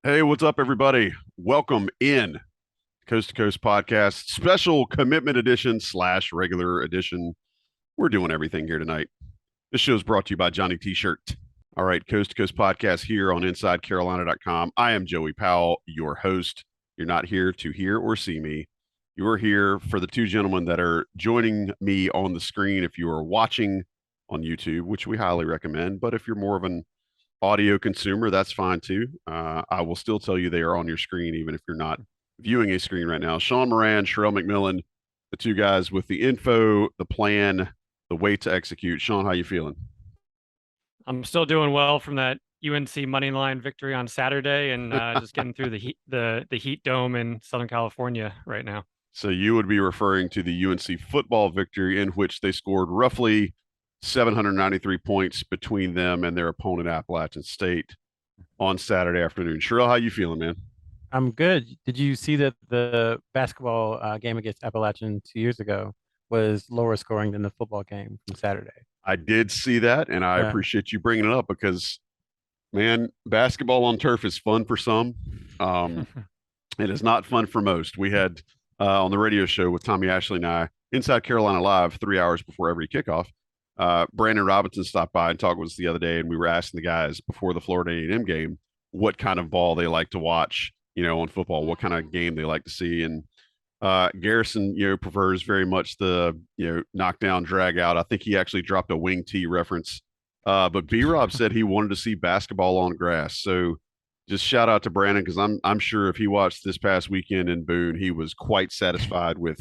Hey, what's up, everybody? Welcome in Coast to Coast Podcast, special commitment edition slash regular edition. We're doing everything here tonight. This show is brought to you by Johnny T-Shirt. All right, Coast to Coast Podcast here on InsideCarolina.com. I am Joey Powell, your host. You're not here to hear or see me. You are here for the two gentlemen that are joining me on the screen. If you are watching on YouTube, which we highly recommend, but if you're more of an audio consumer, that's fine too. I will still tell you they are on your screen, even if you're not viewing a screen right now. Sean Moran, Sherelle McMillan, the two guys with the info, the plan, the way to execute. Sean, how you feeling? I'm still doing well from that UNC money line victory on Saturday, and just getting through the heat dome in Southern California right now. So you would be referring to the UNC football victory in which they scored roughly 793 points between them and their opponent, Appalachian State, on Saturday afternoon. Sherelle, how you feeling, man? I'm good. Did you see that the basketball game against Appalachian 2 years ago was lower scoring than the football game from Saturday? I did see that, and I Yeah. appreciate you bringing it up because man, basketball on turf is fun for some. Um, it is not fun for most. We had on the radio show with Tommy Ashley and I, Inside Carolina Live, 3 hours before every kickoff. Brandon Robinson stopped by and talked with us the other day, and we were asking the guys before the Florida A&M game what kind of ball they like to watch, on football, what kind of game they like to see. And Garrison, prefers very much the, knockdown drag out. I think he actually dropped a wing tee reference. But B Rob said he wanted to see basketball on grass. So just shout out to Brandon because I'm sure if he watched this past weekend in Boone, he was quite satisfied with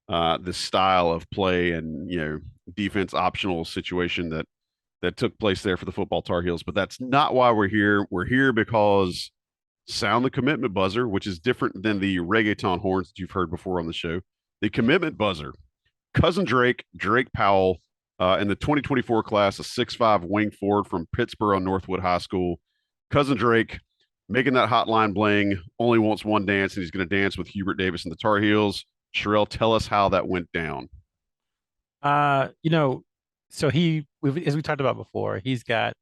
the style of play and defense optional situation that took place there for the football Tar Heels. But that's not why we're here. We're here because sound the commitment buzzer, which is different than the reggaeton horns that you've heard before on the show. The commitment buzzer. Cousin Drake Powell, in the 2024 class, a 6'5" wing forward from Pittsburgh Northwood High School. Cousin Drake making that hotline bling, only wants one dance, and he's going to dance with Hubert Davis and the Tar Heels. Sherelle, tell us how that went down. Uh, you know, so as we talked about before, he's got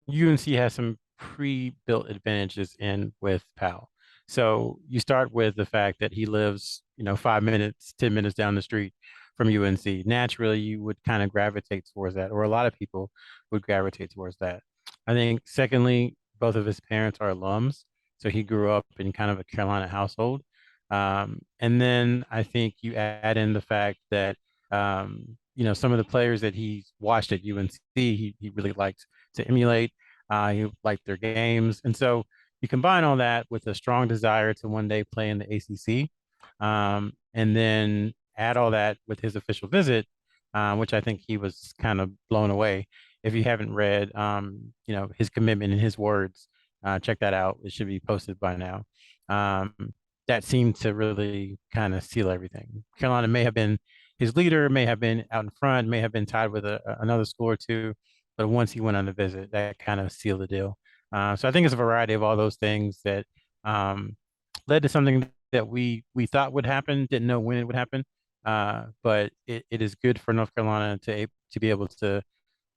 UNC has some pre-built advantages in with Powell. So you start with the fact that he lives, 5 minutes, 10 minutes down the street from UNC. Naturally, you would kind of gravitate towards that, or a lot of people would gravitate towards that. I think, secondly, both of his parents are alums. So he grew up in kind of a Carolina household. And then I think you add in the fact that, some of the players that he's watched at UNC, he really liked to emulate. He liked their games. And so you combine all that with a strong desire to one day play in the ACC, and then add all that with his official visit, which I think he was kind of blown away. If you haven't read, his commitment in his words, check that out. It should be posted by now. Um, that seemed to really kind of seal everything. Carolina may have been his leader, may have been out in front, may have been tied with another score or two, but once he went on the visit, that kind of sealed the deal. So I think it's a variety of all those things that um, led to something that we thought would happen, didn't know when it would happen. But it is good for North Carolina to be able to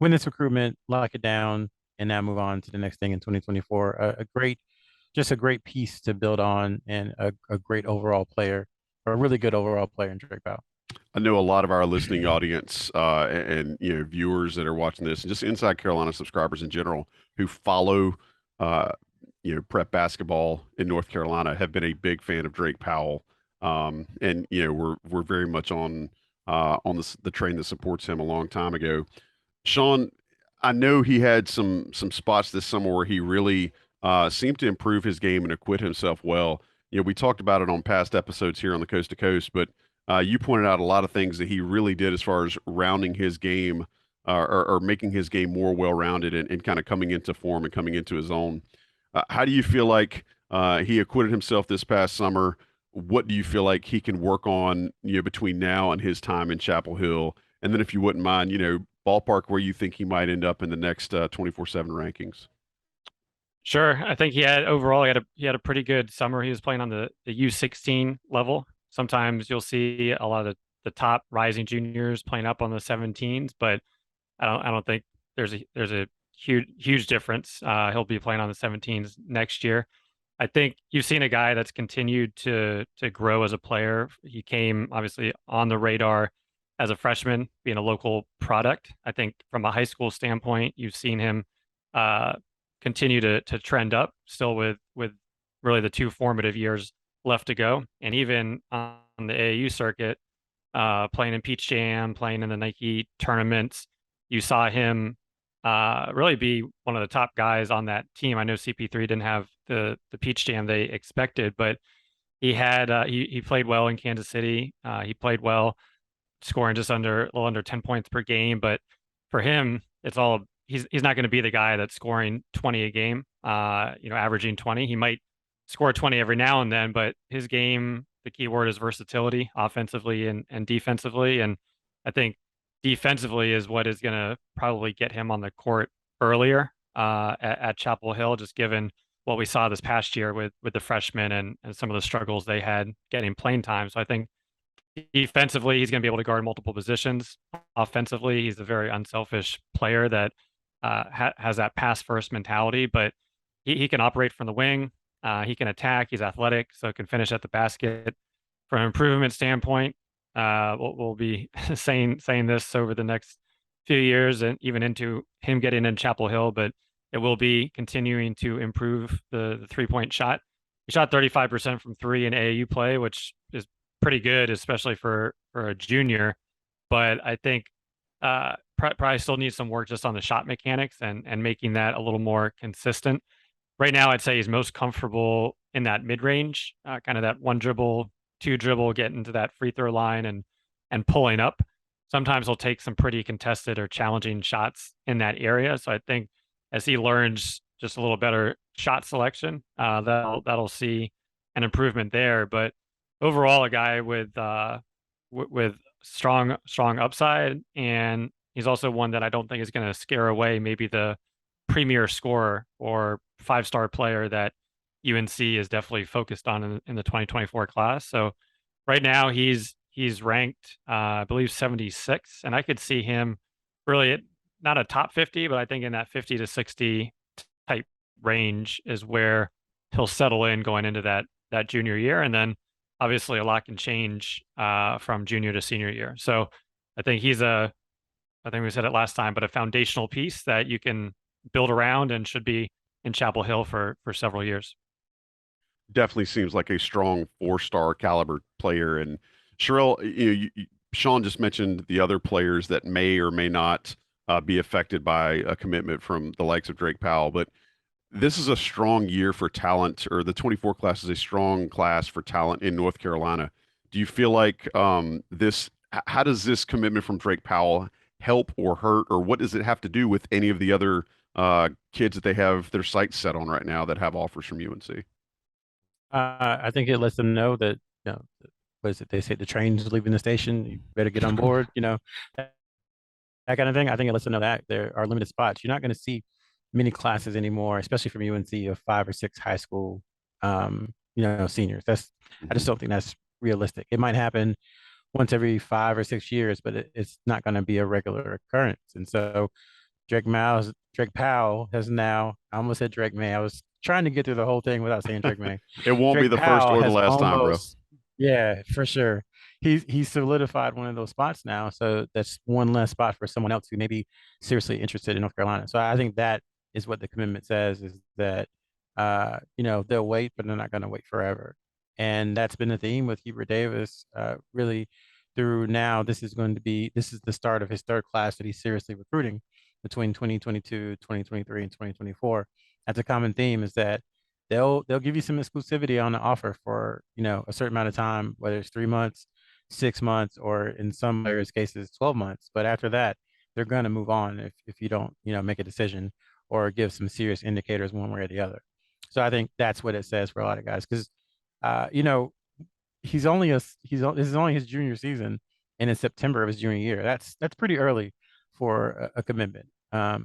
win this recruitment, lock it down, and now move on to the next thing in 2024. Just a great piece to build on, and a great overall player, or a really good overall player in Drake Powell. I know a lot of our listening audience and viewers that are watching this, and just Inside Carolina subscribers in general who follow uh, prep basketball in North Carolina have been a big fan of Drake Powell, and we're very much on the train that supports him a long time ago. Sean, I know he had some spots this summer where he really seemed to improve his game and acquit himself well. We talked about it on past episodes here on the Coast to Coast, but you pointed out a lot of things that he really did as far as rounding his game or making his game more well-rounded and kind of coming into form and coming into his own. How do you feel like he acquitted himself this past summer? What do you feel like he can work on, between now and his time in Chapel Hill? And then if you wouldn't mind, ballpark where you think he might end up in the next 24/7 rankings. Sure, I think he had a pretty good summer. He was playing on the U16 level. Sometimes you'll see a lot of the top rising juniors playing up on the 17s, but I don't think there's a huge difference. He'll be playing on the 17s next year. I think you've seen a guy that's continued to grow as a player. He came obviously on the radar as a freshman, being a local product. I think from a high school standpoint, you've seen him uh, continue to trend up, still with really the 2 formative years left to go, and even on the AAU circuit, playing in Peach Jam, playing in the Nike tournaments, you saw him really be one of the top guys on that team. I know CP3 didn't have the Peach Jam they expected, but he had he played well in Kansas City. He played well, scoring just under a little under 10 points per game. But for him, it's all he's not going to be the guy that's scoring 20 a game. Averaging 20. He might score 20 every now and then, but his game, the key word is versatility, offensively and defensively. And I think defensively is what is going to probably get him on the court earlier at Chapel Hill, just given what we saw this past year with the freshmen and some of the struggles they had getting playing time. So I think defensively, he's going to be able to guard multiple positions. Offensively, he's a very unselfish player that has that pass first mentality, but he can operate from the wing. He can attack. He's athletic, so can finish at the basket. From an improvement standpoint, we'll be saying this over the next few years and even into him getting in Chapel Hill, but it will be continuing to improve the 3-point shot. He shot 35% from three in AAU play, which is pretty good, especially for a junior. But I think probably still needs some work just on the shot mechanics and making that a little more consistent. Right now, I'd say he's most comfortable in that mid range, kind of that one dribble, two dribble, getting to that free throw line and pulling up. Sometimes he'll take some pretty contested or challenging shots in that area. So I think as he learns just a little better shot selection, that'll see an improvement there. But overall, a guy with strong upside, and he's also one that I don't think is going to scare away maybe the premier scorer or 5-star player that UNC is definitely focused on in the 2024 class. So right now he's ranked, I believe 76, and I could see him really not a top 50, but I think in that 50 to 60 type range is where he'll settle in going into that junior year. And then obviously a lot can change from junior to senior year. So I think I think we said it last time, but a foundational piece that you can build around and should be in Chapel Hill for several years. Definitely seems like a strong 4-star caliber player. And Sherelle, Sean just mentioned the other players that may or may not be affected by a commitment from the likes of Drake Powell, but this is a strong year for talent, or the 24 class is a strong class for talent in North Carolina. Do you feel like how does this commitment from Drake Powell help or hurt, or what does it have to do with any of the other kids that they have their sights set on right now that have offers from UNC? I think it lets them know that, what is it? They say the train's leaving the station. You better get on board. That kind of thing. I think it lets them know that there are limited spots. You're not going to see many classes anymore, especially from UNC, of 5 or 6 high school, seniors. I just don't think that's realistic. It might happen once every 5 or 6 years, but it's not going to be a regular occurrence. And so Drake Powell has now, I almost said Drake May. I was trying to get through the whole thing without saying Drake May. It won't Drake be the Powell first or the has last time, bro. Yeah, for sure. He's solidified one of those spots now. So that's one less spot for someone else who may be seriously interested in North Carolina. So I think that is what the commitment says, is that they'll wait, but they're not going to wait forever. And that's been the theme with Hubert Davis, really through now. This is the start of his third class that he's seriously recruiting between 2022, 2023, and 2024. That's a common theme, is that they'll give you some exclusivity on the offer for, a certain amount of time, whether it's 3 months, 6 months, or in some players' cases, 12 months. But after that, they're going to move on if you don't, make a decision or give some serious indicators one way or the other. So I think that's what it says for a lot of guys, because, this is only his junior season, and in September of his junior year. That's pretty early for a commitment.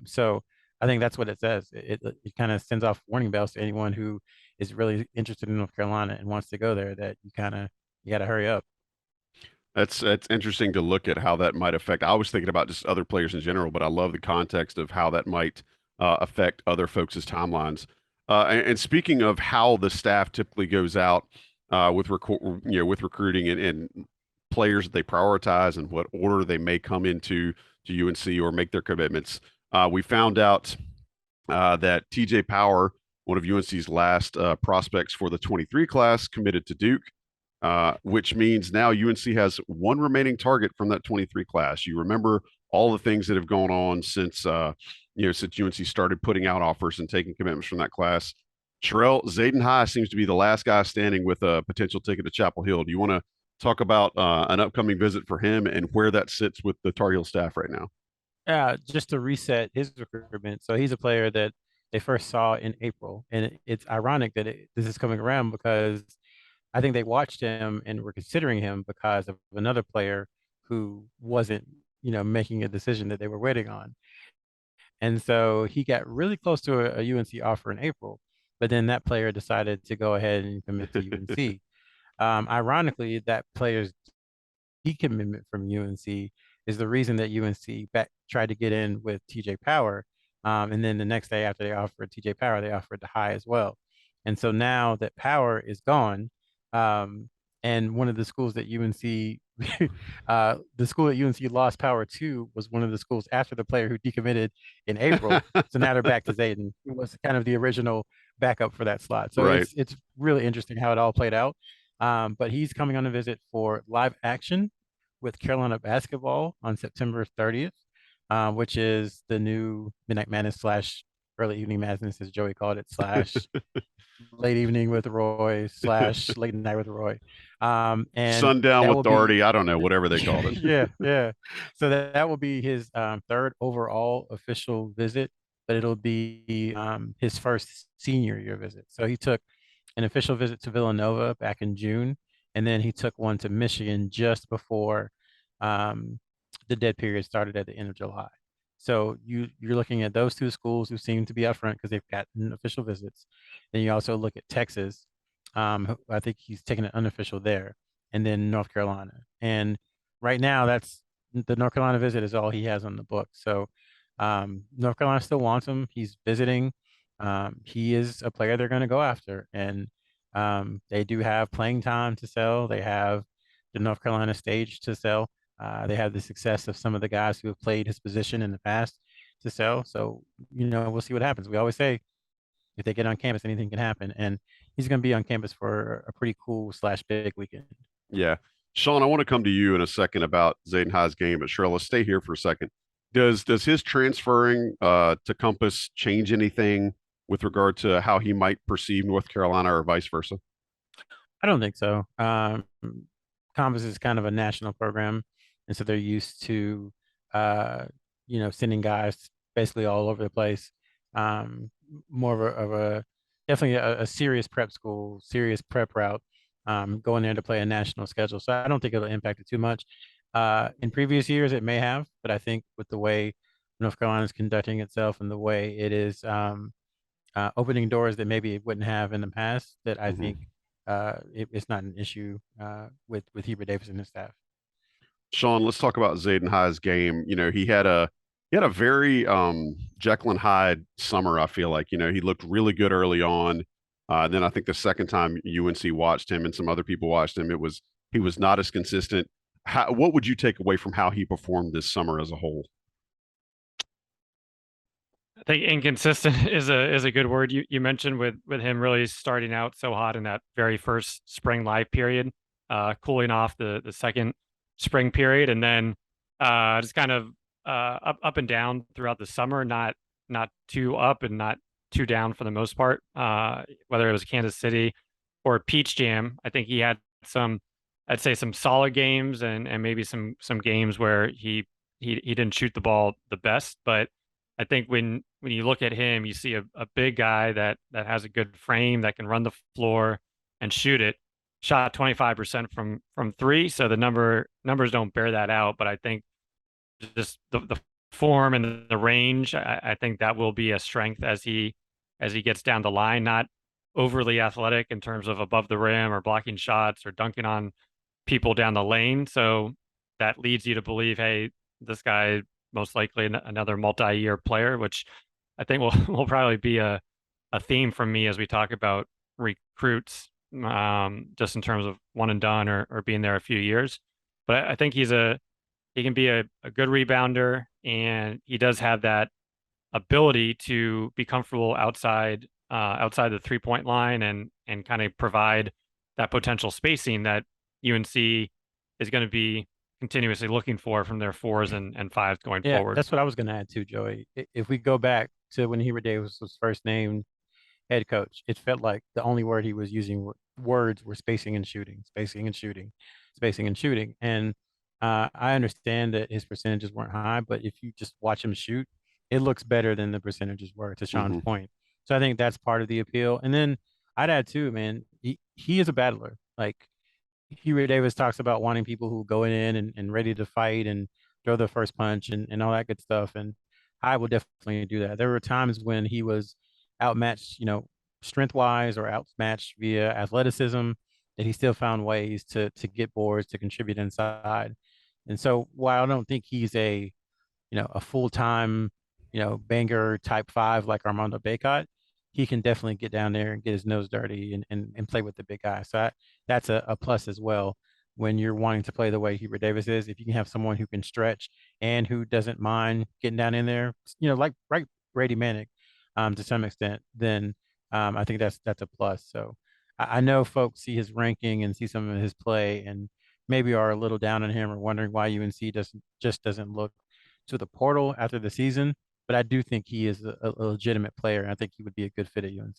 So I think that's what it says. It kind of sends off warning bells to anyone who is really interested in North Carolina and wants to go there, that you got to hurry up. That's interesting to look at how that might affect. I was thinking about just other players in general, but I love the context of how that might affect other folks' timelines. And speaking of how the staff typically goes out with recruiting and players that they prioritize and what order they may come into to UNC or make their commitments, we found out that TJ Power, one of UNC's last prospects for the 23 class, committed to Duke, which means now UNC has one remaining target from that 23 class. You remember all the things that have gone on since since UNC started putting out offers and taking commitments from that class. Sherrell, Zayden High seems to be the last guy standing with a potential ticket to Chapel Hill. Do you want to talk about an upcoming visit for him and where that sits with the Tar Heel staff right now? Yeah, just to reset his recruitment. So he's a player that they first saw in April, and it's ironic that this is coming around because I think they watched him and were considering him because of another player who wasn't, making a decision that they were waiting on. And so he got really close to a UNC offer in April, but then that player decided to go ahead and commit to UNC. Ironically, that player's decommitment from UNC is the reason that UNC tried to get in with TJ Power. And then the next day after they offered TJ Power, they offered the high as well. And so now that Power is gone, and one of the schools that UNC, the school that UNC lost Power to was one of the schools after the player who decommitted in April. So now they're back to Zayden, who was kind of the original backup for that slot. So Right. it's really interesting how it all played out. But he's coming on a visit for live action with Carolina basketball on September 30th, which is the new Midnight Madness / early evening madness, as Joey called it, / late evening with Roy / late night with Roy. And Sundown that with will Doherty. be, I don't know, whatever they called it. yeah. So that will be his third overall official visit, but it'll be his first senior year visit. So he took an official visit to Villanova back in June, and then he took one to Michigan just before the dead period started at the end of July. So you're looking at those two schools who seem to be up front because they've gotten official visits. Then you also look at Texas. I think he's taking an unofficial there, and then North Carolina. And right now, that's the North Carolina visit is all he has on the book. So North Carolina still wants him. He's visiting. He is a player they're going to go after, and they do have playing time to sell. They have the North Carolina stage to sell. They have the success of some of the guys who have played his position in the past to sell. So, we'll see what happens. We always say if they get on campus, anything can happen. And he's going to be on campus for a pretty cool / big weekend. Yeah. Sean, I want to come to you in a second about Zayden High's game, but Cheryl, let's stay here for a second. Does his transferring to Compass change anything with regard to how he might perceive North Carolina or vice versa? I don't think so. Compass is kind of a national program, and so they're used to, sending guys basically all over the place. More of a definitely a serious prep school, serious prep route, going there to play a national schedule. So I don't think it'll impact it too much. In previous years, it may have, but I think with the way North Carolina is conducting itself and the way it is opening doors that maybe it wouldn't have in the past, that I think it's not an issue with Hubert Davis and his staff. Sean, let's talk about Zayden High's game. He had a very Jekyll and Hyde summer. I feel like he looked really good early on. Then I think the second time UNC watched him and some other people watched him, he was not as consistent. What would you take away from how he performed this summer as a whole? I think inconsistent is a good word. You mentioned with him really starting out so hot in that very first spring live period, cooling off the second spring period, and then just kind of up and down throughout the summer, not too up and not too down for the most part. Whether it was Kansas City or Peach Jam, I think he had I'd say some solid games and maybe some games where he didn't shoot the ball the best. But I think when you look at him, you see a big guy that has a good frame, that can run the floor and shoot it. Shot 25% from three, so the numbers don't bear that out. But I think just the form and the range, I think that will be a strength as he gets down the line. Not overly athletic in terms of above the rim or blocking shots or dunking on people down the lane. So that leads you to believe, hey, this guy most likely another multi-year player, which I think will probably be a a theme from me as we talk about recruits, just in terms of one and done or being there a few years. But I think he can be a good rebounder, and he does have that ability to be comfortable outside the 3-point line and kind of provide that potential spacing that UNC is going to be continuously looking for from their fours and fives going Yeah, forward. that's what I was going to add too, Joey. If we go back to when Hubert Davis was first named head coach, it felt like the only word he was using words were spacing and shooting, spacing and shooting, spacing and shooting. And I understand that his percentages weren't high, but if you just watch him shoot, it looks better than the percentages were, to Sean's Mhm. point. So I think that's part of the appeal. And then I'd add too, man, he is a battler. Like Hubert Davis talks about wanting people who go in and ready to fight and throw the first punch and all that good stuff. And I will definitely do that. There were times when he was outmatched, strength wise or outmatched via athleticism, that he still found ways to get boards, to contribute inside. And so while I don't think he's a full-time, banger type five like Armando Bacot, he can definitely get down there and get his nose dirty and play with the big guy. So that's a plus as well when you're wanting to play the way Hubert Davis is. If you can have someone who can stretch and who doesn't mind getting down in there, like Brady Manick, to some extent, then I think that's a plus. So I know folks see his ranking and see some of his play and maybe are a little down on him or wondering why UNC doesn't look to the portal after the season, but I do think he is a legitimate player. And I think he would be a good fit at UNC.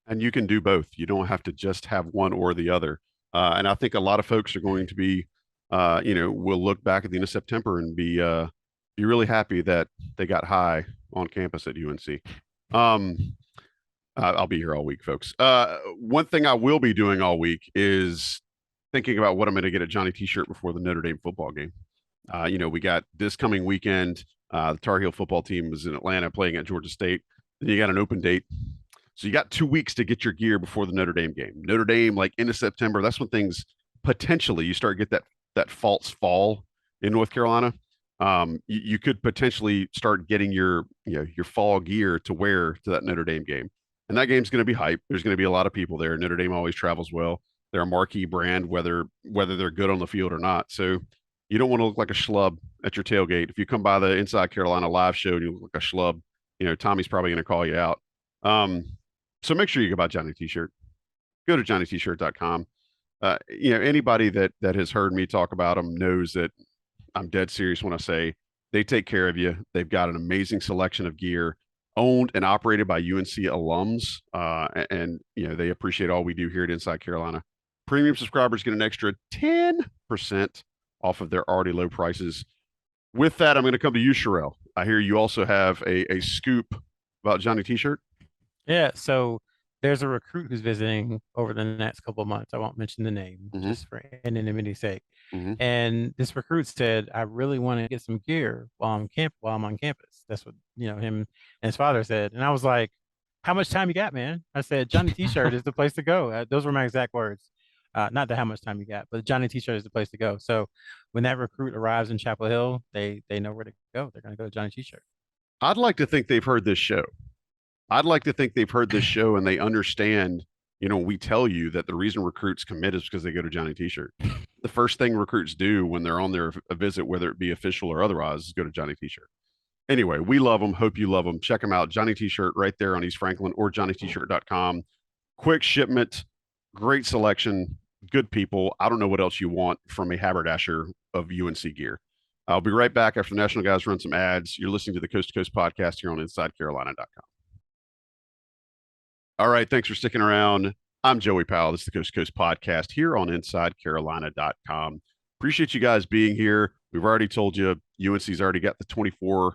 And you can do both. You don't have to just have one or the other. And I think a lot of folks are going to be, will look back at the end of September and be really happy that they got high on campus at UNC. I'll be here all week, folks. One thing I will be doing all week is thinking about what I'm going to get a Johnny T-shirt before the Notre Dame football game. We got this coming weekend. The Tar Heel football team was in Atlanta playing at Georgia State. Then you got an open date. So you got 2 weeks to get your gear before the Notre Dame game. Notre Dame, like into September, that's when things potentially you start to get that false fall in North Carolina. You could potentially start getting your fall gear to wear to that Notre Dame game, and that game's going to be hype. There's going to be a lot of people there. Notre Dame always travels well. They're a marquee brand, whether they're good on the field or not. So you don't want to look like a schlub at your tailgate. If you come by the Inside Carolina live show and you look like a schlub, Tommy's probably going to call you out. So make sure you go buy Johnny T-shirt. Go to johnnyt-shirt.com. Anybody that has heard me talk about them knows that I'm dead serious when I say they take care of you. They've got an amazing selection of gear, owned and operated by UNC alums, and they appreciate all we do here at Inside Carolina. Premium subscribers get an extra 10% off of their already low prices. With that, I'm going to come to you, Sherelle. I hear you also have a scoop about Johnny T-shirt. Yeah, so there's a recruit who's visiting over the next couple of months. I won't mention the name just for anonymity's sake. And this recruit said, "I really want to get some gear while I'm on campus." That's what him and his father said. And I was like, "How much time you got, man?" I said, "Johnny T-shirt is the place to go." Those were my exact words. Not that how much time you got, but Johnny T-shirt is the place to go. So when that recruit arrives in Chapel Hill, they know where to go. They're going to go to Johnny T-shirt. I'd like to think they've heard this show. I'd like to think they've heard this show and they understand, we tell you that the reason recruits commit is because they go to Johnny T-shirt. The first thing recruits do when they're on their visit, whether it be official or otherwise, is go to Johnny T-shirt. Anyway, we love them. Hope you love them. Check them out. Johnny T-shirt right there on East Franklin or johnnytshirt.com. Quick shipment, great selection, good people. I don't know what else you want from a haberdasher of UNC gear. I'll be right back after the National Guys run some ads. You're listening to the Coast to Coast podcast here on InsideCarolina.com. All right, thanks for sticking around. I'm Joey Powell. This is the Coast to Coast podcast here on InsideCarolina.com. Appreciate you guys being here. We've already told you UNC's already got the 24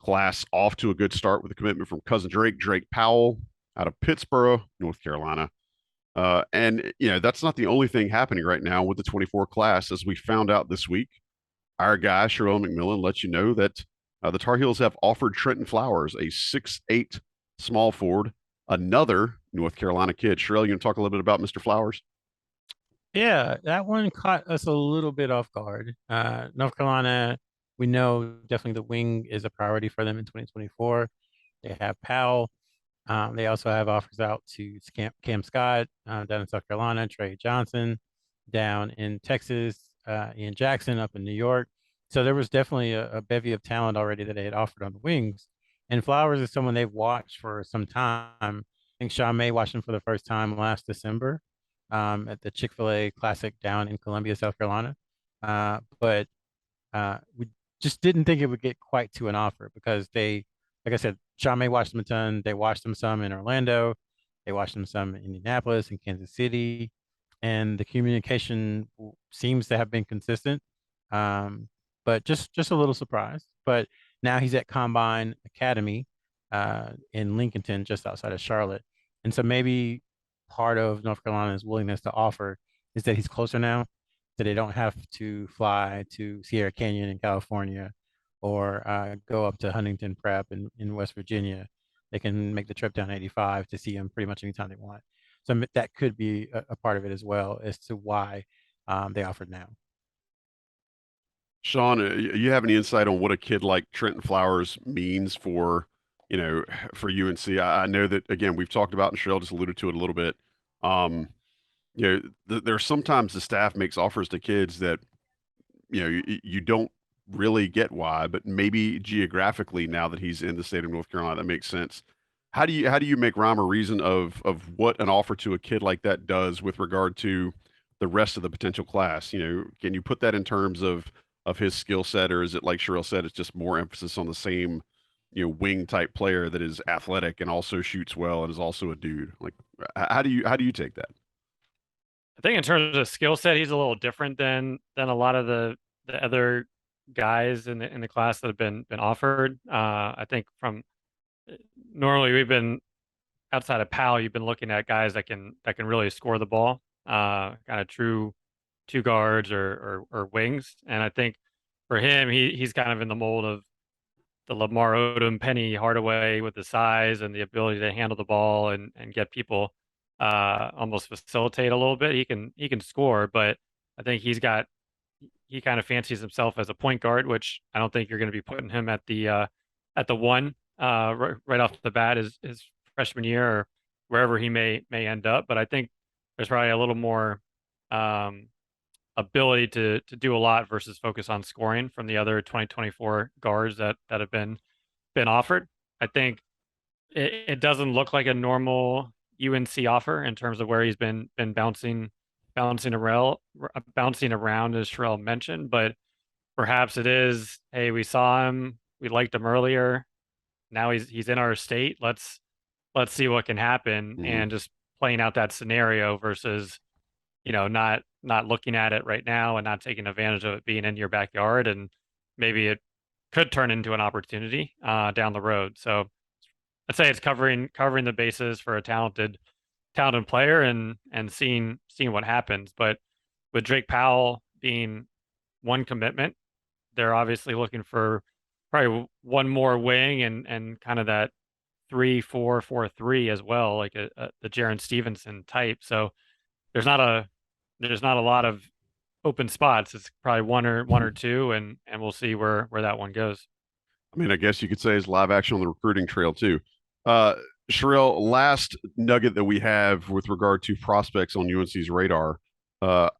class off to a good start with a commitment from cousin Drake Powell out of Pittsburgh, North Carolina. And that's not the only thing happening right now with the 24 class. As we found out this week, our guy, Sherelle McMillan, lets you know that the Tar Heels have offered Trenton Flowers, a 6'8" small forward, another North Carolina kid. Sherelle, you want to talk a little bit about Mr. Flowers? Yeah, that one caught us a little bit off guard. North Carolina, we know definitely the wing is a priority for them in 2024. They have Powell. They also have offers out to Cam Scott down in South Carolina, Trey Johnson down in Texas, Ian Jackson up in New York. So there was definitely a bevy of talent already that they had offered on the wings. And Flowers is someone they've watched for some time. I think Sean May watched him for the first time last December at the Chick-fil-A Classic down in Columbia, South Carolina. But we just didn't think it would get quite to an offer because like I said, Sean May watched them a ton. They watched them some in Orlando. They watched them some in Indianapolis and Kansas City. And the communication seems to have been consistent. But just a little surprised. But now he's at Combine Academy in Lincolnton, just outside of Charlotte. And so maybe part of North Carolina's willingness to offer is that he's closer now, that they don't have to fly to Sierra Canyon in California or go up to Huntington Prep in West Virginia. They can make the trip down 85 to see him pretty much anytime they want. So that could be a part of it as well as to why they offered now. Sean, you have any insight on what a kid like Trenton Flowers means for, for UNC? I know that, again, we've talked about, and Cheryl just alluded to it a little bit. There's sometimes the staff makes offers to kids that, you don't really get why, but maybe geographically, now that he's in the state of North Carolina, that makes sense. How do you make rhyme or reason of what an offer to a kid like that does with regard to the rest of the potential class? Can you put that in terms of his skill set, or is it like Cheryl said, it's just more emphasis on the same, wing type player that is athletic and also shoots well and is also a dude? Like, how do you take that? I think in terms of skill set, he's a little different than a lot of the other guys in the class that have been offered. I think from normally we've been outside of Powell, you've been looking at guys that can really score the ball, kind of true two guards or wings. And I think for him, he's kind of in the mold of the Lamar Odom, Penny Hardaway with the size and the ability to handle the ball and get people almost facilitate a little bit. He can score, but I think he kind of fancies himself as a point guard, which I don't think you're going to be putting him at the one right off the bat his freshman year or wherever he may end up. But I think there's probably a little more ability to do a lot versus focus on scoring from the other 2024 guards that have been offered. I think it doesn't look like a normal UNC offer in terms of where he's been bouncing around, as Sherelle mentioned, but perhaps it is, hey, we saw him, we liked him earlier, now he's in our state. Let's see what can happen, Mhm. and just playing out that scenario versus, not looking at it right now and not taking advantage of it being in your backyard, and maybe it could turn into an opportunity down the road. So I'd say it's covering the bases for a talented player and seeing what happens. But with Drake Powell being one commitment, they're obviously looking for probably one more wing and kind of that 3-4-4-3 as well, like the Jaren Stevenson type. So there's not a lot of open spots. It's probably one or two, and we'll see where that one goes. I mean, I guess you could say it's live action on the recruiting trail too. Uh, Sherelle, last nugget that we have with regard to prospects on UNC's radar,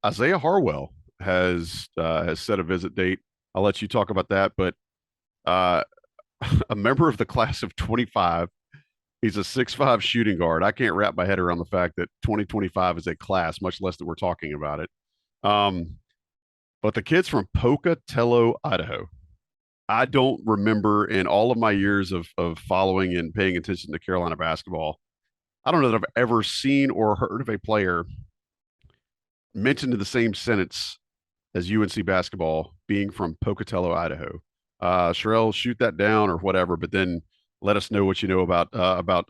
Isaiah Harwell has set a visit date. I'll let you talk about that, but uh, a member of the class of 25. He's a 6'5" shooting guard. I can't wrap my head around the fact that 2025 is a class, much less that we're talking about it. But the kid's from Pocatello, Idaho. I don't remember in all of my years of following and paying attention to Carolina basketball, I don't know that I've ever seen or heard of a player mentioned in the same sentence as UNC basketball being from Pocatello, Idaho. Sherelle, shoot that down or whatever, but then let us know what you know about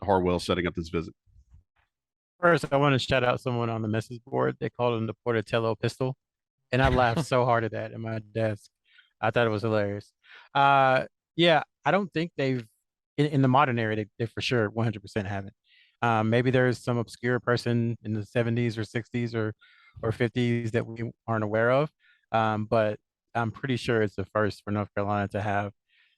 Harwell setting up this visit. First, I want to shout out someone on the message board. They called him the Portatello pistol. And I laughed so hard at that at my desk. I thought it was hilarious. Yeah, I don't think they've in the modern era they for sure 100% haven't. Maybe there's some obscure person in the 70s or 60s or 50s that we aren't aware of. But I'm pretty sure it's the first for North Carolina to have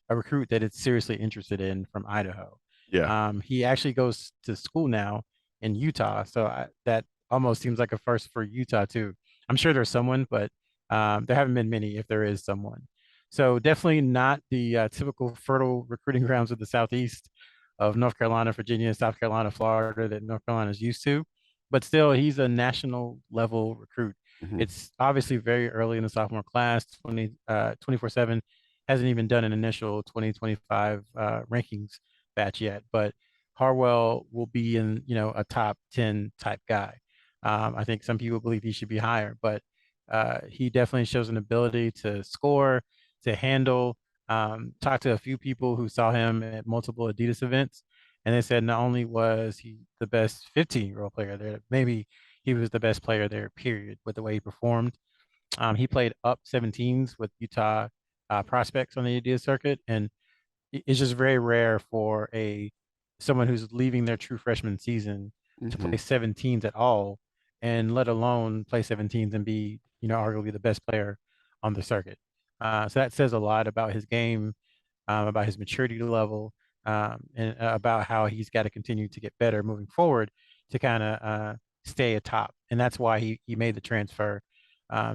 a recruit that it's seriously interested in from Idaho. Yeah. He actually goes to school now in Utah, so that almost seems like a first for Utah too. I'm sure there's someone, but there haven't been many if there is someone. So definitely not the typical fertile recruiting grounds of the Southeast of North Carolina, Virginia, South Carolina, Florida that North Carolina is used to, but still he's a national level recruit. Hmm. It's obviously very early in the sophomore class. 24/7 hasn't even done an initial 2025 rankings batch yet, but Harwell will be in, a top 10 type guy. I think some people believe he should be higher, but he definitely shows an ability to score, to handle. Talked to a few people who saw him at multiple Adidas events, and they said not only was he the best 15-year-old player there, maybe he was the best player there, period, with the way he performed. He played up 17s with Utah prospects on the Adidas circuit, and it's just very rare for someone who's leaving their true freshman season to Hmm. play 17s at all, and let alone play 17s and be, arguably the best player on the circuit. So that says a lot about his game, about his maturity level, and about how he's got to continue to get better moving forward to kind of stay atop. And that's why he made the transfer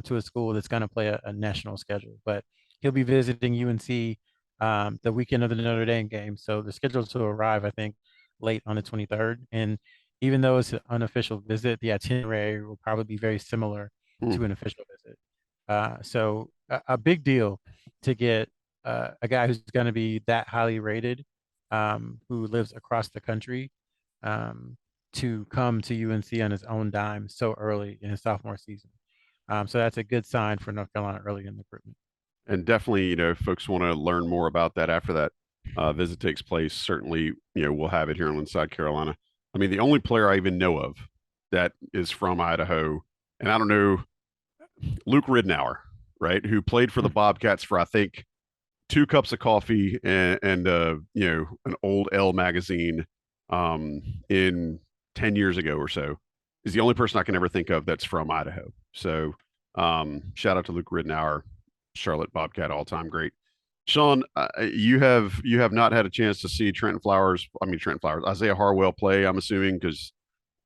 to a school that's going to play a national schedule. But he'll be visiting UNC the weekend of the Notre Dame game. So the schedule to arrive, I think, late on the 23rd. And even though it's an unofficial visit, the itinerary will probably be very similar to an official visit. So a big deal to get a guy who's going to be that highly rated, who lives across the country, um, to come to UNC on his own dime so early in his sophomore season. So that's a good sign for North Carolina early in the recruitment. And definitely, if folks want to learn more about that after that visit takes place, certainly, we'll have it here in Inside Carolina. I mean, the only player I even know of that is from Idaho, and I don't know, Luke Ridnour, right, who played for the Bobcats for, I think, 2 cups of coffee and an old Elle magazine in 10 years ago or so, is the only person I can ever think of that's from Idaho. So shout out to Luke Ridnour, Charlotte Bobcat, all time great. Sean, you have not had a chance to see Trent Flowers, Isaiah Harwell play. I'm assuming because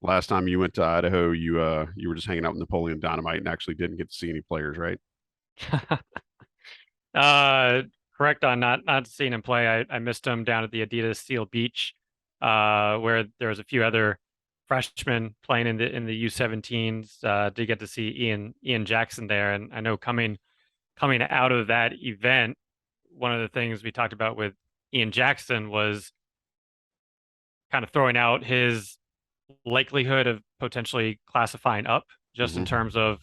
last time you went to Idaho, you were just hanging out with Napoleon Dynamite and actually didn't get to see any players, right? Uh, Correct on not seeing him play. I missed him down at the Adidas Seal Beach, where there was a few other freshmen playing in the U17s. Did get to see Ian Jackson there, and I know coming out of that event, one of the things we talked about with Ian Jackson was kind of throwing out his likelihood of potentially classifying up, just in Mm-hmm. terms of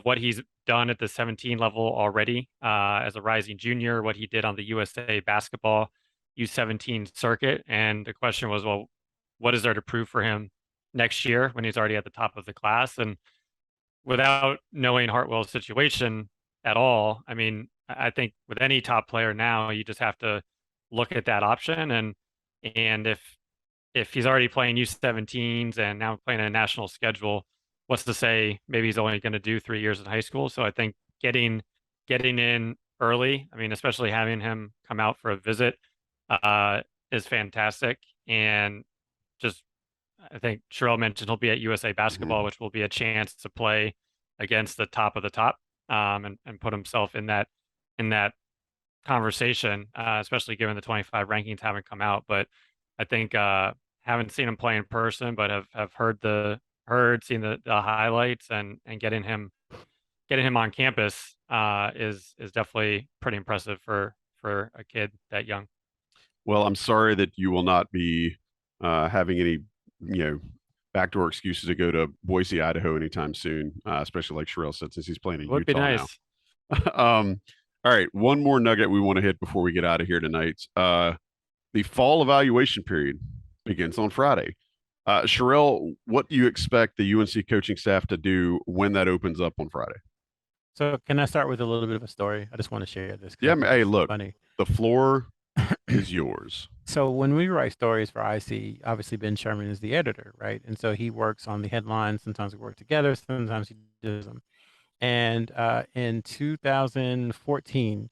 what he's done at the 17 level already as a rising junior, what he did on the USA basketball U17 circuit. And the question was, well, what is there to prove for him next year when he's already at the top of the class? And without knowing Hartwell's situation at all, I mean, I think with any top player now, you just have to look at that option. And if he's already playing U17s and now playing a national schedule, what's to say maybe he's only going to do 3 years in high school? So I think getting in early, I mean, especially having him come out for a visit, is fantastic. And just I think Sherelle mentioned he'll be at USA basketball, Mm-hmm. which will be a chance to play against the top of the top, and put himself in that conversation, especially given the 25 rankings haven't come out. But I think haven't seen him play in person, but have seen the highlights, and getting him on campus is definitely pretty impressive for a kid that young. Well, I'm sorry that you will not be having any, you know, backdoor excuses to go to Boise, Idaho anytime soon, especially like Sherelle said, since he's playing in Would be Utah now. nice. All right, one more nugget we want to hit before we get out of here tonight. The fall evaluation period begins on Friday. Sherelle, what do you expect the UNC coaching staff to do when that opens up on Friday? So can I start with a little bit of a story? I just want to share this because Yeah, I think hey, it's look, funny. the floor is yours. So when we write stories for IC, obviously Ben Sherman is the editor, right? And so he works on the headlines. Sometimes we work together, sometimes he does them. And in 2014,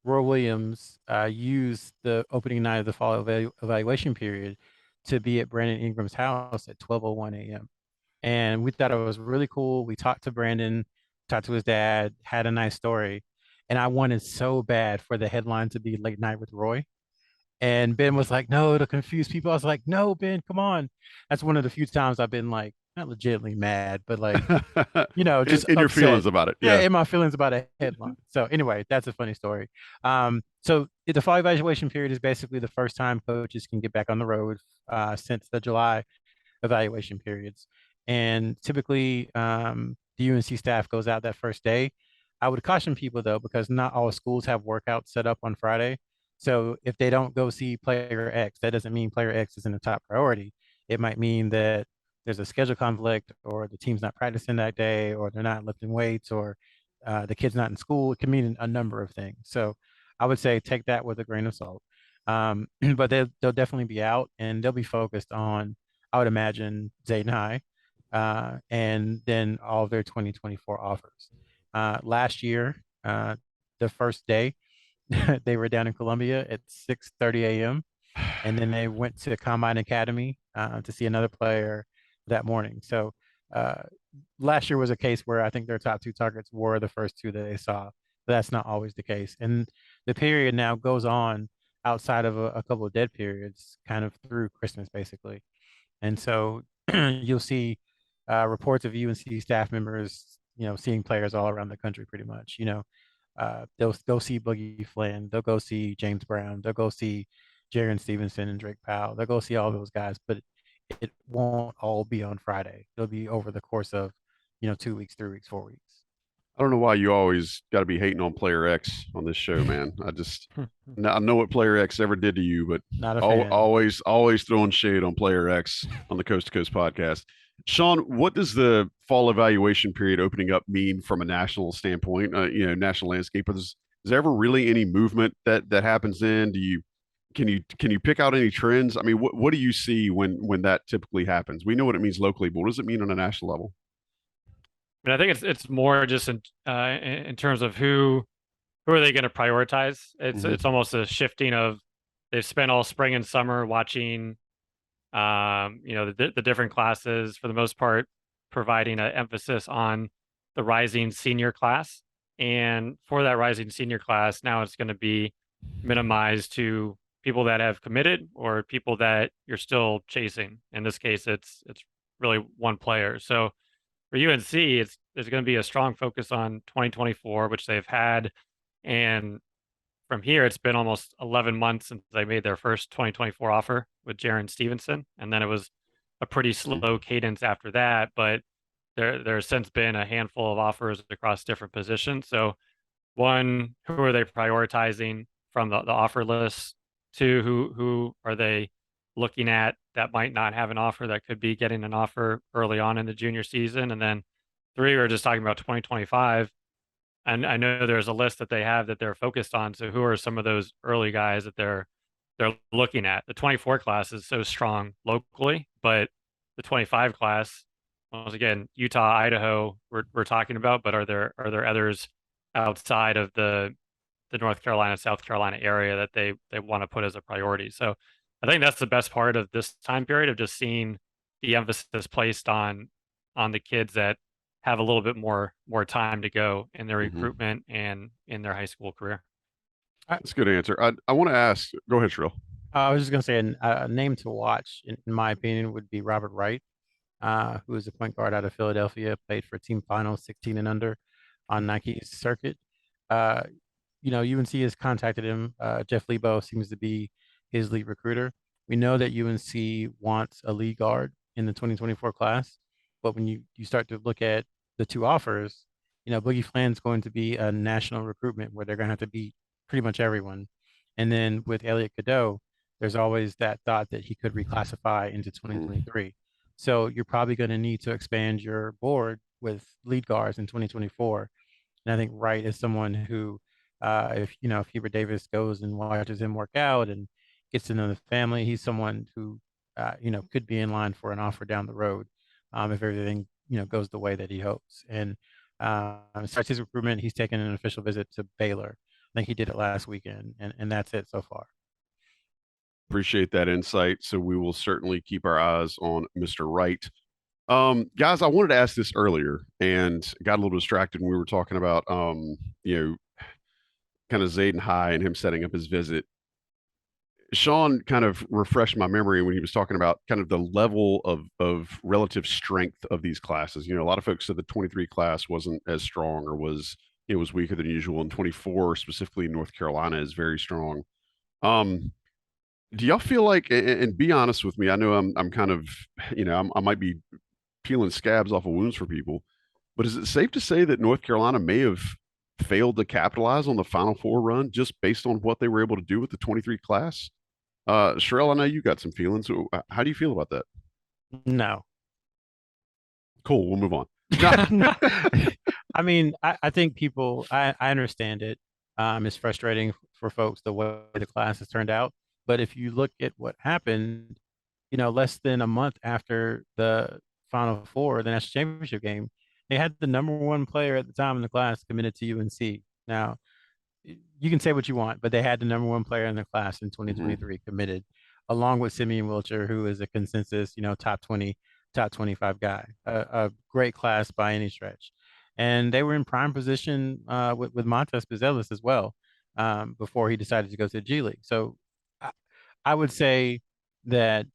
Roy Williams used the opening night of the fall evaluation period to be at Brandon Ingram's house at 12:01 a.m. And we thought it was really cool. We talked to Brandon, talked to his dad, had a nice story. And I wanted so bad for the headline to be Late Night with Roy. And Ben was like, no, it'll confuse people. I was like, no, Ben, come on. That's one of the few times I've been like, not legitimately mad, but like, just in your upset. feelings about it. Yeah, Yeah. in my feelings about a headline. So anyway, that's a funny story. So the fall evaluation period is basically the first time coaches can get back on the road since the July evaluation periods. And typically, the UNC staff goes out that first day. I would caution people though, because not all schools have workouts set up on Friday. So if they don't go see player X, that doesn't mean player X isn't a top priority. It might mean that there's a schedule conflict, or the team's not practicing that day, or they're not lifting weights, or the kid's not in school. It can mean a number of things. So I would say take that with a grain of salt. But they'll definitely be out, and they'll be focused on, I would imagine, Zay and I, and then all of their 2024 offers. Last year, the first day, they were down in Columbia at 6:30 a.m. And then they went to Combine Academy to see another player that morning. So last year was a case where I think their top two targets were the first two that they saw. But that's not always the case. And the period now goes on outside of a couple of dead periods, kind of through Christmas, basically. And so you'll see reports of UNC staff members, seeing players all around the country pretty much. They'll go see Boogie Flynn, they'll go see James Brown, they'll go see Jaron Stevenson and Drake Powell. They'll go see all those guys, but it won't all be on Friday. It'll be over the course of, 2 weeks, 3 weeks, 4 weeks. I don't know why you always got to be hating on Player X on this show, man. I know what Player X ever did to you, but Not a fan. always throwing shade on Player X on the Coast to Coast podcast. Sean, what does the fall evaluation period opening up mean from a national standpoint? National landscape. Is there ever really any movement that happens then? Can you pick out any trends? I mean, what do you see when that typically happens? We know what it means locally, but what does it mean on a national level? I mean, I think it's more just in terms of who are they going to prioritize. It's almost a shifting of, they've spent all spring and summer watching the different classes, for the most part, providing an emphasis on the rising senior class. And for that rising senior class, now it's going to be minimized to people that have committed or people that you're still chasing. In this case, it's really one player. So for UNC, there's going to be a strong focus on 2024, which they've had. And from here, it's been almost 11 months since they made their first 2024 offer with Jaron Stevenson. And then it was a pretty slow cadence after that. But there's since been a handful of offers across different positions. So one, who are they prioritizing from the offer list? Two, who are they looking at that might not have an offer, that could be getting an offer early on in the junior season? And then three, we're just talking about 2025. And I know there's a list that they have that they're focused on. So who are some of those early guys that they're looking at? The 24 class is so strong locally, but the 25 class, once again, Utah, Idaho, we're talking about, but are there others outside of the North Carolina, South Carolina area that they want to put as a priority? So I think that's the best part of this time period, of just seeing the emphasis placed on the kids that have a little bit more time to go in their recruitment and in their high school career. That's a good answer. I want to ask. Go ahead, Shrill. I was just going to say a name to watch, in my opinion, would be Robert Wright, who is a point guard out of Philadelphia, played for team finals 16 and under on Nike's circuit. UNC has contacted him. Jeff Lebo seems to be his lead recruiter. We know that UNC wants a lead guard in the 2024 class, but when you start to look at the two offers, Boogie Flynn's going to be a national recruitment where they're going to have to beat pretty much everyone. And then with Elliot Cadeau, there's always that thought that he could reclassify into 2023. So you're probably going to need to expand your board with lead guards in 2024. And I think Wright is someone who, if Hubert Davis goes and watches him work out and gets to know the family, he's someone who, could be in line for an offer down the road, if everything, goes the way that he hopes. And starts his recruitment. He's taken an official visit to Baylor. think he did it last weekend, and that's it so far. Appreciate that insight. So we will certainly keep our eyes on Mr. Wright. Guys, I wanted to ask this earlier and got a little distracted when we were talking about, you know, kind of Zayden High and him setting up his visit. Sean kind of refreshed my memory when he was talking about kind of the level of relative strength of these classes. You know, a lot of folks said the 23 class wasn't as strong or was weaker than usual, and 24 specifically in North Carolina is very strong. Do y'all feel like, and be honest with me, I know I'm kind of, I might be peeling scabs off of wounds for people, but is it safe to say that North Carolina may have failed to capitalize on the Final Four run just based on what they were able to do with the 23 class? Sherelle, I know you got some feelings. So how do you feel about that? No. Cool. We'll move on. I mean, I think I understand it. It's frustrating for folks the way the class has turned out. But if you look at what happened, less than a month after the Final Four, the national championship game, they had the number one player at the time in the class committed to UNC. Now, you can say what you want, but they had the number one player in the class in 2023 committed, along with Simeon Wilcher, who is a consensus, top 20, top 25 guy, a great class by any stretch. And they were in prime position with Montes Pizelis as well before he decided to go to the G League. So I would say that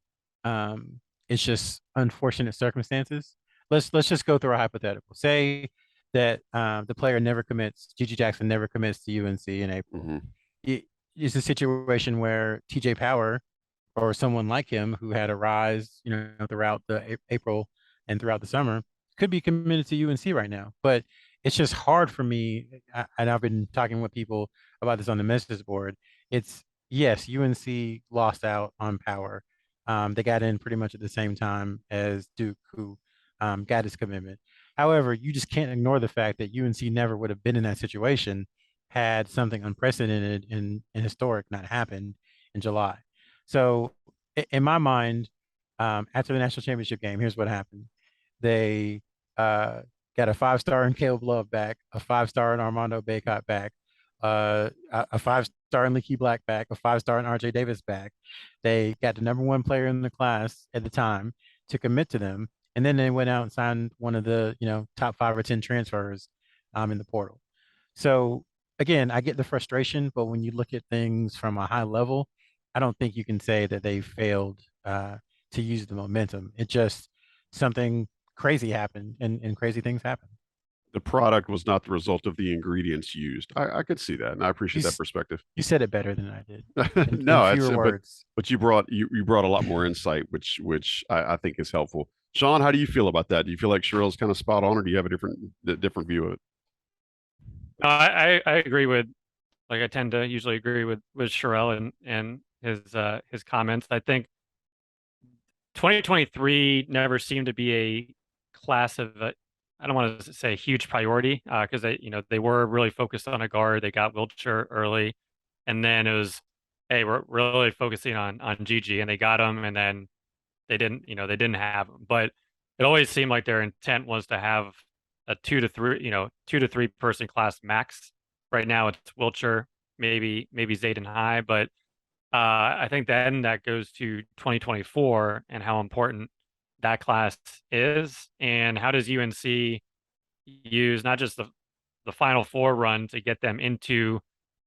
it's just unfortunate circumstances. Let's just go through a hypothetical. Say that the player never commits, Gigi Jackson never commits to UNC in April. It's a situation where TJ Power or someone like him who had a rise, throughout the April and throughout the summer could be committed to UNC right now. But it's just hard for me, and I've been talking with people about this on the message board. It's yes, UNC lost out on Power. They got in pretty much at the same time as Duke, who got his commitment. However, you just can't ignore the fact that UNC never would have been in that situation had something unprecedented and historic not happened in July. So, in my mind, after the national championship game, here's what happened. They got a 5-star in Caleb Love back, a 5-star in Armando Bacot back, a 5-star in Leaky Black back, a 5-star in RJ Davis back. They got the number one player in the class at the time to commit to them. And then they went out and signed one of the, top 5 or 10 transfers in the portal. So again, I get the frustration, but when you look at things from a high level, I don't think you can say that they failed to use the momentum. It just something crazy happened and crazy things happen. The product was not the result of the ingredients used. I could see that, and I appreciate that perspective. You said it better than I did. No, in fewer words. But you brought a lot more insight, which I think is helpful. Sean, how do you feel about that? Do you feel like Sherrill's kind of spot on, or do you have a different view of it? I agree with, I tend to usually agree with Sherrill and his comments. I think 2023 never seemed to be a class of I don't want to say a huge priority because they were really focused on a guard. They got Wilcher early, and then it was, hey, we're really focusing on Gigi, and they got him, and then they didn't have him. But it always seemed like their intent was to have a 2 to 3 person class max. Right now it's Wilcher, maybe Zayden High, but I think then that goes to 2024 and how important that class is, and how does UNC use not just the Final Four run to get them into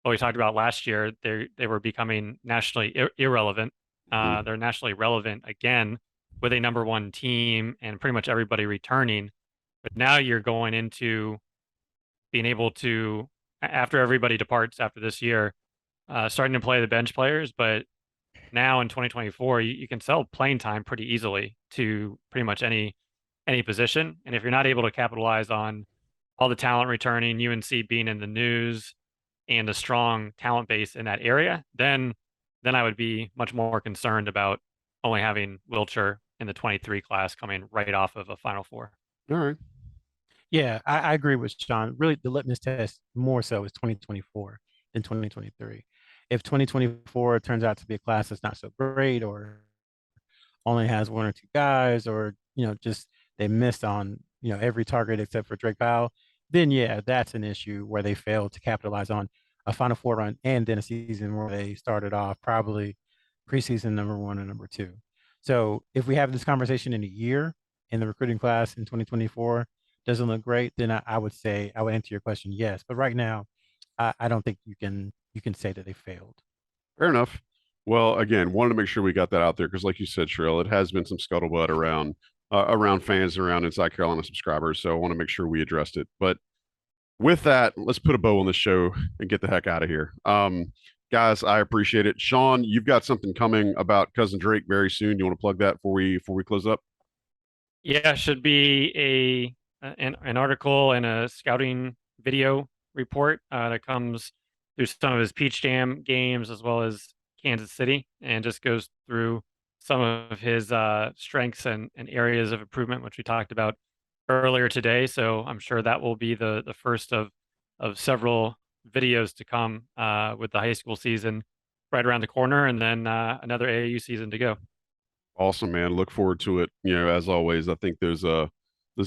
what we talked about last year. They were becoming nationally irrelevant. They're nationally relevant again with a number one team and pretty much everybody returning. But now you're going into being able to, after everybody departs after this year, starting to play the bench players. But now in 2024, you can sell playing time pretty easily to pretty much any position. And if you're not able to capitalize on all the talent returning, UNC being in the news and a strong talent base in that area, then I would be much more concerned about only having Wilcher in the 23 class coming right off of a Final Four. All right. Yeah, I agree with Sean. Really, the litmus test more so is 2024 than 2023. If 2024 turns out to be a class that's not so great or only has 1 or 2 guys, or just they missed on every target except for Drake Powell, then yeah, that's an issue where they failed to capitalize on a Final Four run and then a season where they started off probably preseason number 1 and number 2. So if we have this conversation in a year and the recruiting class in 2024 doesn't look great, then I would say I would answer your question yes. But right now, I don't think you can say that they failed. Fair enough. Well, again, wanted to make sure we got that out there because, like you said, Sherrill, it has been some scuttlebutt around fans and around Inside Carolina subscribers. So I want to make sure we addressed it. But with that, let's put a bow on the show and get the heck out of here. Guys, I appreciate it. Sean, you've got something coming about Cousin Drake very soon. You want to plug that before we close up? Yeah, should be an article and a scouting video report that comes through some of his Peach Jam games as well as Kansas City, and just goes through some of his strengths and areas of improvement, which we talked about earlier today. So I'm sure that will be the first of several videos to come with the high school season right around the corner, and then another AAU season to go. Awesome, man. Look forward to it. As always, I think those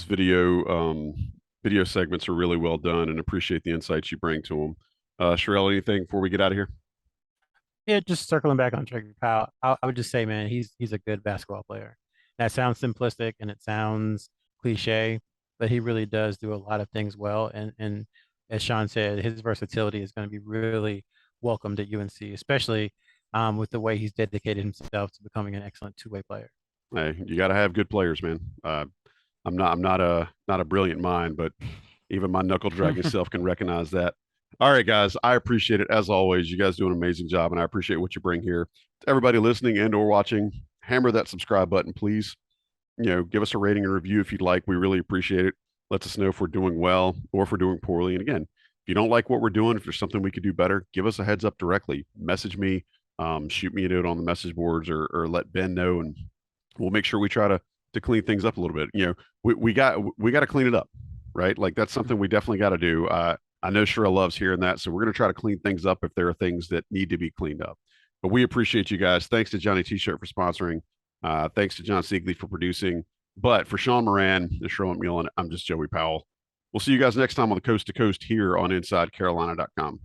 video segments are really well done, and appreciate the insights you bring to them. Sherelle, anything before we get out of here? Yeah, just circling back on Drake Powell, I would just say, man, he's a good basketball player. That sounds simplistic and it sounds cliche, but he really does do a lot of things well. And as Sean said, his versatility is going to be really welcomed at UNC, especially with the way he's dedicated himself to becoming an excellent two-way player. Hey, you got to have good players, man. I'm not a brilliant mind, but even my knuckle dragging self can recognize that. All right, guys, I appreciate it as always. You guys do an amazing job, and I appreciate what you bring here. To everybody listening and or watching, hammer that subscribe button, please. Give us a rating and review if you'd like. We really appreciate it. Lets us know if we're doing well or if we're doing poorly. And again, if you don't like what we're doing, if there's something we could do better, give us a heads up directly. Message me, shoot me a note on the message boards, or let Ben know, and we'll make sure we try to clean things up a little bit. We got to clean it up, right? Like that's something we definitely got to do. I know Sherrill loves hearing that, so we're going to try to clean things up if there are things that need to be cleaned up. But we appreciate you guys. Thanks to Johnny T-Shirt for sponsoring. Thanks to John Siegley for producing. But for Sean Moran and Sherrill McMillan, I'm just Joey Powell. We'll see you guys next time on the Coast to Coast here on InsideCarolina.com.